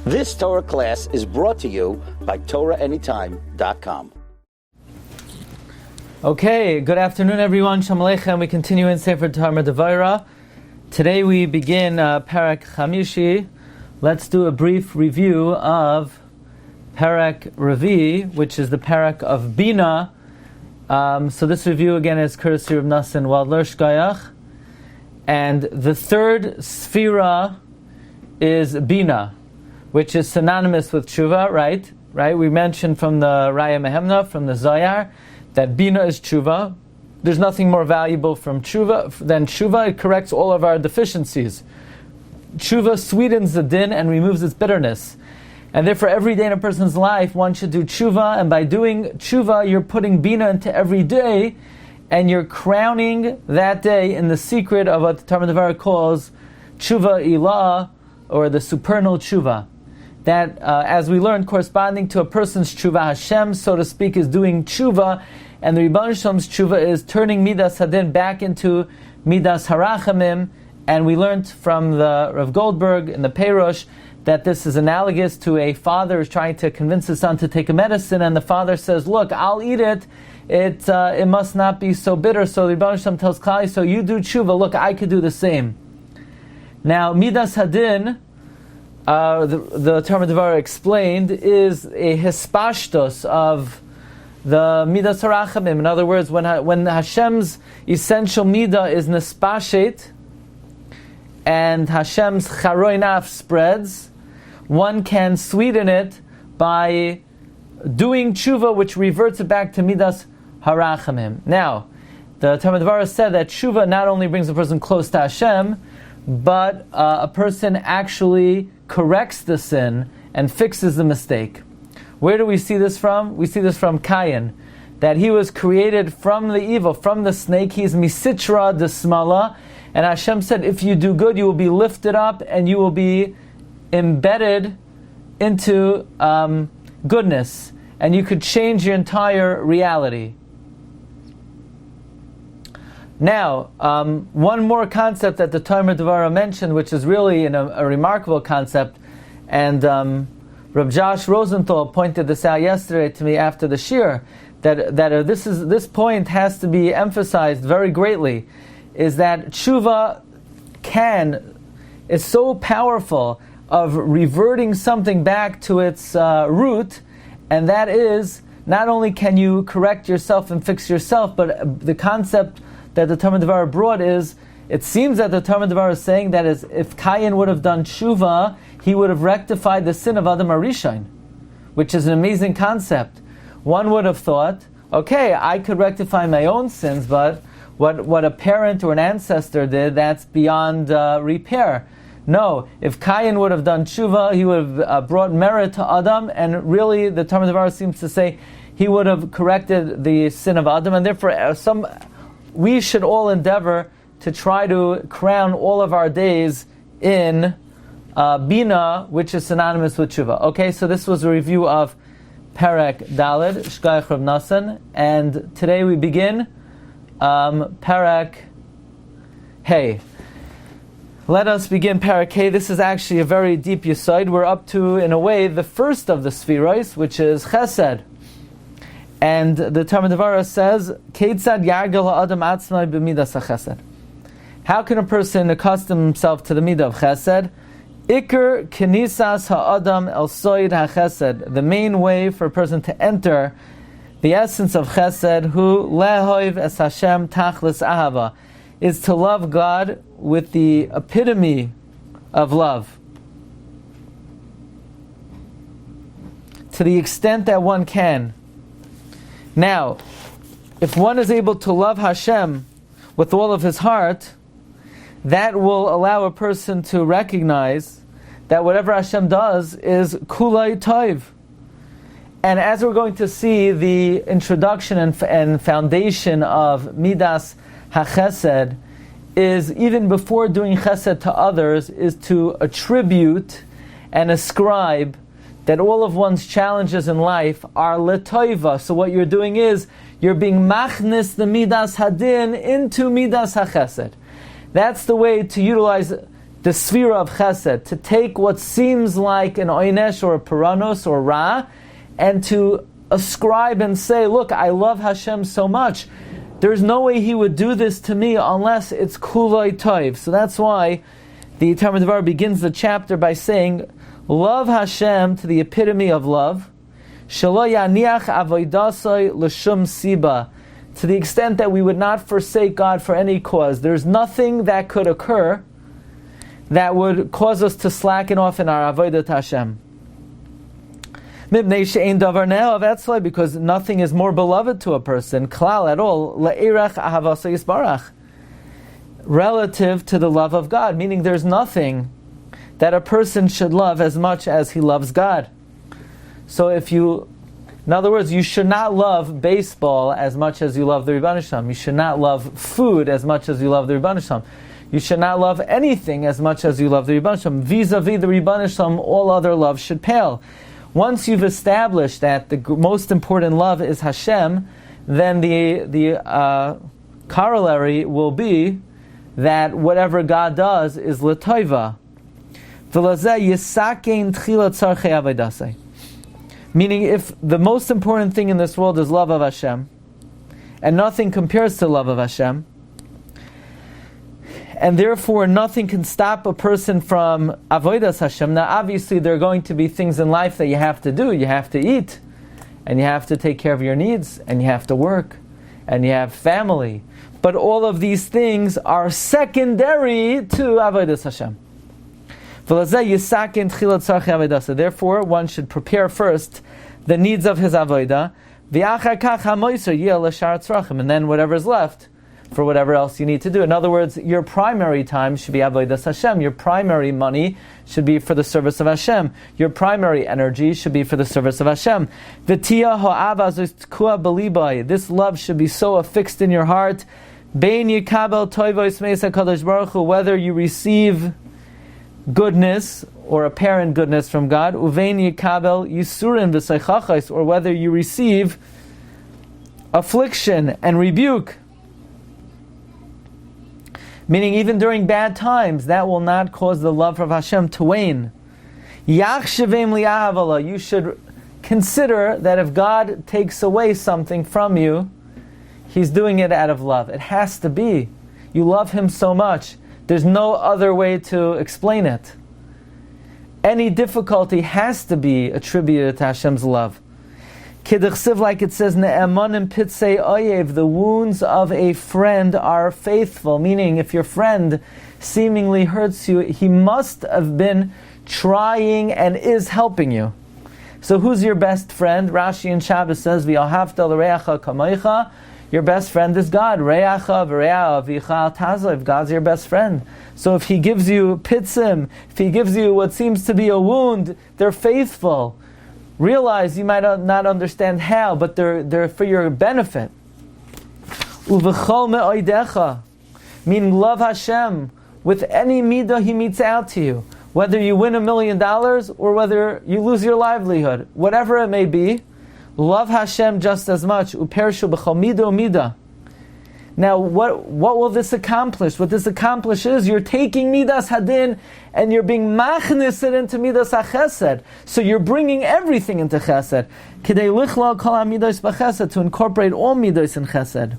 This Torah class is brought to you by TorahAnytime.com. Okay, good afternoon everyone. Shalom Aleichem. We continue in Sefer Devorah. Today we begin Parak Chamishi. Let's do a brief review of Parak Ravi, which is the Parak of Bina. So this review again is courtesy of Nassim Wadler Shkayach. And the third Sphira is Bina, which is synonymous with Tshuva, right? We mentioned from the Raya Mehemna, from the Zayar, that Bina is Tshuva. There's nothing more valuable from Tshuva than Tshuva. It corrects all of our deficiencies. Tshuva sweetens the din and removes its bitterness. And therefore every day in a person's life, one should do Tshuva, and by doing Tshuva, you're putting Bina into every day, and you're crowning that day in the secret of what the Talmud Devorah calls Tshuva Ilah, or the supernal Tshuva. That, as we learned, corresponding to a person's Tshuva, Hashem, so to speak, is doing Tshuva, and the Rebbeinu Shalom's Tshuva is turning Midas Hadin back into Midas Harachamim, and we learned from the Rav Goldberg in the Peirush that this is analogous to a father who's trying to convince his son to take a medicine, and the father says, look, I'll eat it, it must not be so bitter. So the Rebbeinu Shalom tells Klali, so you do Tshuva, look, I could do the same. Now, Midas Hadin, the Talmud Devorah explained, is a hispashtos of the Midas Harachamim. In other words, when Hashem's essential Midah is nispashet, and Hashem's Charoi Naf spreads, one can sweeten it by doing Tshuva, which reverts it back to Midas Harachamim. Now, the Talmud Devorah said that Tshuva not only brings a person close to Hashem, but a person actually corrects the sin and fixes the mistake. Where do we see this from? We see this from Cain, that he was created from the evil, from the snake. He's misitra de smala, and Hashem said, if you do good, you will be lifted up and you will be embedded into goodness, and you could change your entire reality. Now, one more concept that the Talmud Devorah mentioned, which is really a remarkable concept, and Rabbi Josh Rosenthal pointed this out yesterday to me after the Shiur, that this point has to be emphasized very greatly, is that Tshuva is so powerful of reverting something back to its root, and that is, not only can you correct yourself and fix yourself, but the concept that the Talmud Devorah brought is, it seems that the Talmud Devorah is saying that if Cain would have done tshuva, he would have rectified the sin of Adam HaRishon, which is an amazing concept. One would have thought, okay, I could rectify my own sins, but what a parent or an ancestor did, that's beyond repair. No, if Cain would have done tshuva, he would have brought merit to Adam, and really the Talmud Devorah seems to say he would have corrected the sin of Adam, and therefore we should all endeavor to try to crown all of our days in Bina, which is synonymous with Tshuva. Okay, so this was a review of Parak Daled, Shkayach Rav Nassan, and today we begin Parak Hey. Let us begin Parak Hey. This is actually a very deep yesod. We're up to, in a way, the first of the Spheros, which is Chesed. And the Talmud Devorah says, Keitzad yargel ha'adam atzmai b'midas ha'chesed. How can a person accustom himself to the midah of chesed? Iker kenisas ha'adam el soid ha'chesed. The main way for a person to enter the essence of chesed, hu lehoiv es Hashem tachlis ahava, is to love God with the epitome of love. To the extent that one can. Now, if one is able to love Hashem with all of his heart, that will allow a person to recognize that whatever Hashem does is kulai tov. And as we're going to see, the introduction and foundation of Midas HaChesed is, even before doing Chesed to others, is to attribute and ascribe that all of one's challenges in life are letoiva. So what you're doing is, you're being machnis the Midas Hadin into Midas HaChesed. That's the way to utilize the Sefira of Chesed, to take what seems like an Oynesh or a Puranos or Ra, and to ascribe and say, look, I love Hashem so much. There's no way He would do this to me unless it's Kuloi Toiv. So that's why the Talmud Devorah begins the chapter by saying, love Hashem to the epitome of love, Shelo yaniach avoidasoi l'shum siba, to the extent that we would not forsake God for any cause. There's nothing that could occur that would cause us to slacken off in our avodat Hashem. Mibnei she'ein davar ne'ohav etzloi, because nothing is more beloved to a person, klal at all, le'erach ahavasoi yisbarach, relative to the love of God, meaning there's nothing that a person should love as much as he loves God. So in other words, you should not love baseball as much as you love the Rebbeinu Shalom. You should not love food as much as you love the Rebbeinu Shalom. You should not love anything as much as you love the Rebbeinu Shalom. Vis-a-vis the Rebbeinu Shalom, all other love should pale. Once you've established that the most important love is Hashem, then the corollary will be that whatever God does is l'toiva. V'lazeh yisakein tchilat tzarchei avodah. Meaning, if the most important thing in this world is love of Hashem, and nothing compares to love of Hashem, and therefore nothing can stop a person from avodas Hashem. Now, obviously, there are going to be things in life that you have to do. You have to eat, and you have to take care of your needs, and you have to work, and you have family. But all of these things are secondary to avodas Hashem. Therefore, one should prepare first the needs of his avodah, and then whatever is left for whatever else you need to do. In other words, your primary time should be avodas Hashem. Your primary money should be for the service of Hashem. Your primary energy should be for the service of Hashem. This love should be so affixed in your heart, whether you receive goodness or apparent goodness from God, uvein yikabel yisurin v'seichachos, or whether you receive affliction and rebuke, meaning even during bad times, that will not cause the love of Hashem to wane. Yachshevim li'ahavala, you should consider that if God takes away something from you, He's doing it out of love. It has to be. You love Him so much. There's no other way to explain it. Any difficulty has to be attributed to Hashem's love. Kidduchsiv, like it says, Ne'emanim pitzei oyev, the wounds of a friend are faithful. Meaning, if your friend seemingly hurts you, he must have been trying and is helping you. So who's your best friend? Rashi in Shabbos says, V'yahavta l'reacha kamoicha. Your best friend is God. Re'acha v're'a avicha al tazav. God's your best friend. So if He gives you pitzim, if He gives you what seems to be a wound, they're faithful. Realize you might not understand how, but they're for your benefit. Uv'chol me'oidecha, meaning love Hashem with any midah He meets out to you. Whether you win $1 million or whether you lose your livelihood, whatever it may be, love Hashem just as much. Upershu b'chol midah u'midah. Now, what will this accomplish? What this accomplishes, you're taking midas hadin and you're being machnis it into midas hachesed. So you're bringing everything into chesed. Kidei lichlal kol hamidos b'chesed, to incorporate all midos in chesed.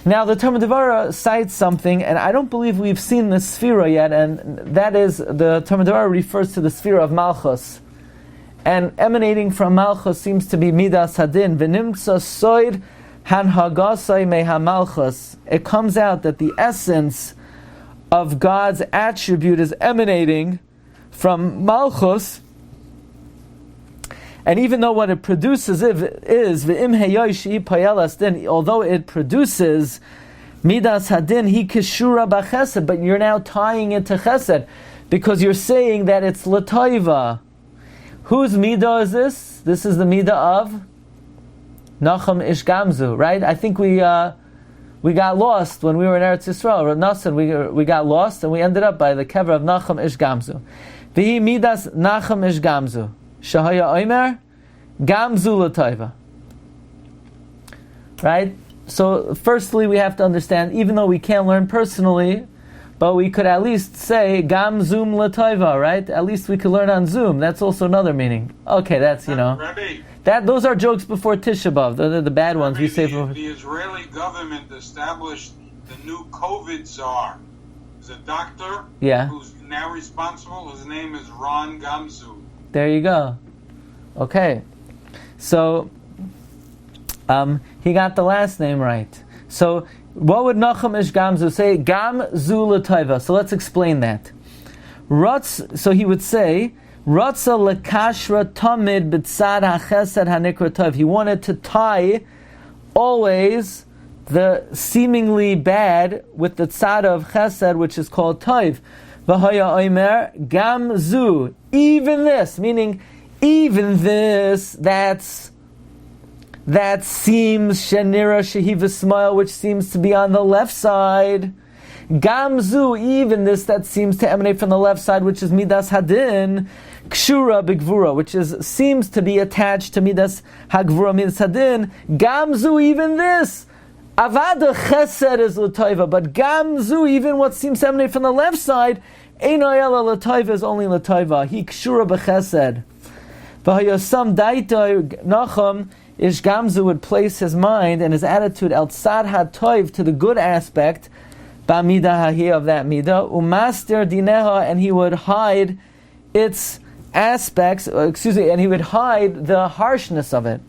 Now, the Talmud Devorah cites something, and I don't believe we've seen the Sefira yet, and that is, the Talmud Devorah refers to the Sefira of Malchus. And emanating from Malchus seems to be midas hadin. V'nimtza soid hanhagasai mehamalchus. It comes out that the essence of God's attribute is emanating from Malchus, and even though what it produces is v'im heyoshi payelas din, although it produces midas hadin, he kishura b'chesed, but you're now tying it to chesed because you're saying that it's l'toiva. Whose midah is this? This is the midah of Nachum Ish Gamzu, right? I think we got lost when we were in Eretz Yisrael. We got lost and we ended up by the kever of Nachum Ish Gamzu. V'hi midas Nachum Ish Gamzu. Shahaya Omer Gamzu l'toiva. Right? So firstly we have to understand, even though we can't learn personally, but we could at least say Gam Zoom Lataiva, right? At least we could learn on Zoom. That's also another meaning. Okay, that's, Rabbi, those are jokes before Tisha B'Av. They're the bad ones. We say for the Israeli government established the new COVID czar. There's a doctor who's now responsible. His name is Ron Gamzu. There you go. Okay. So, he got the last name right. So, what would Nachum Ish Gamzu say? Gamzu L'Taiva. So let's explain that. So he would say, Ratza L'Kashra Tamid B'Tzad HaChesed HaNikra Tov. He wanted to tie always the seemingly bad with the tzad of Chesed, which is called Tov. V'haya Omer Gamzu. Even this, meaning even this, that seems Shenira Shehiva Smile, which seems to be on the left side. Gamzu, even this that seems to emanate from the left side, which is Midas Hadin, Kshura B'Gvura, which seems to be attached to Midas Hagvura, Midas Hadin. Gamzu, even this. Avada Chesed is L'Toiva, but Gamzu, even what seems to emanate from the left side, Einoyela L'Toiva is only L'Toiva. He Kshura B'Chesed. V'hayosam Daitoi Nachum Ish Gamzu would place his mind and his attitude El Tzad HaToiv to the good aspect, Ba'midah Hahi of that midah, Umaster Dineha, and he would hide its aspects, and he would hide the harshness of it.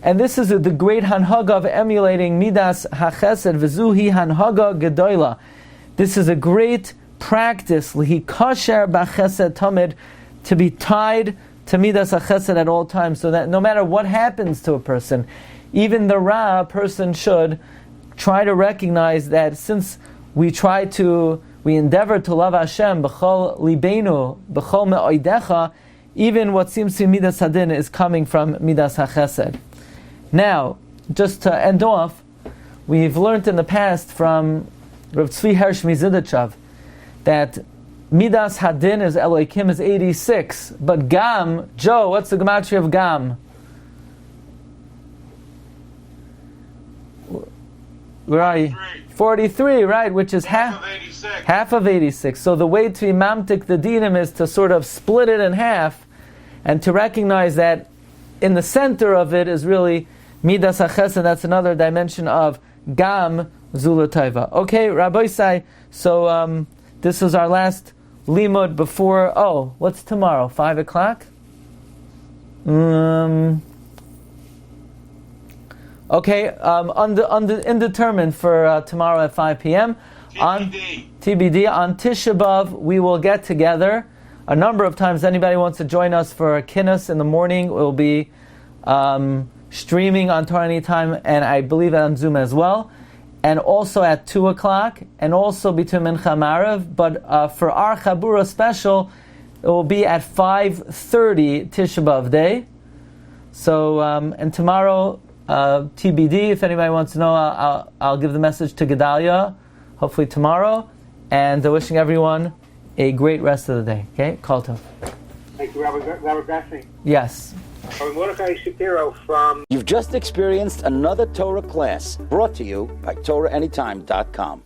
And this is the great hanhaga of emulating Midas HaChesed, V'zuhi hanhaga gedoyla. This is a great practice, Lihi kasher b'chesed tamid, to be tied to Midas HaChesed at all times, so that no matter what happens to a person, even the Ra person should try to recognize that since we endeavor to love Hashem, b'chol libenu, b'chol me'oidecha, even what seems to be Midas Hadin is coming from Midas HaChesed. Now, just to end off, we've learned in the past from Rav Tzvi Hersh Mizidachov that Midas Hadin is Elohim is 86, but Gam, Joe, what's the gematria of Gam? Where are you? 43, right, which is half of 86. So the way to imamtik the dinim is to sort of split it in half and to recognize that in the center of it is really Midas HaChesed. That's another dimension of Gam Zulataiva. Okay, Rabbi Sai, so this is our last limud before, what's tomorrow? 5 o'clock? Okay, indeterminate for tomorrow at 5 p.m. TBD. On Tisha B'Av, we will get together a number of times. Anybody wants to join us for a kinus in the morning, it will be streaming on Torah Anytime, and I believe on Zoom as well. And also at 2 o'clock, and also between Mincha and Marav. But for our Chabura special, it will be at 5:30 Tisha B'Av day. So, and tomorrow, TBD, if anybody wants to know, I'll give the message to Gedalia, hopefully tomorrow. And wishing everyone a great rest of the day. Okay, Kol Tov. Thank you, Rabbi Glatstein. Yes. Mordechai Shapiro from... You've just experienced another Torah class brought to you by TorahAnytime.com.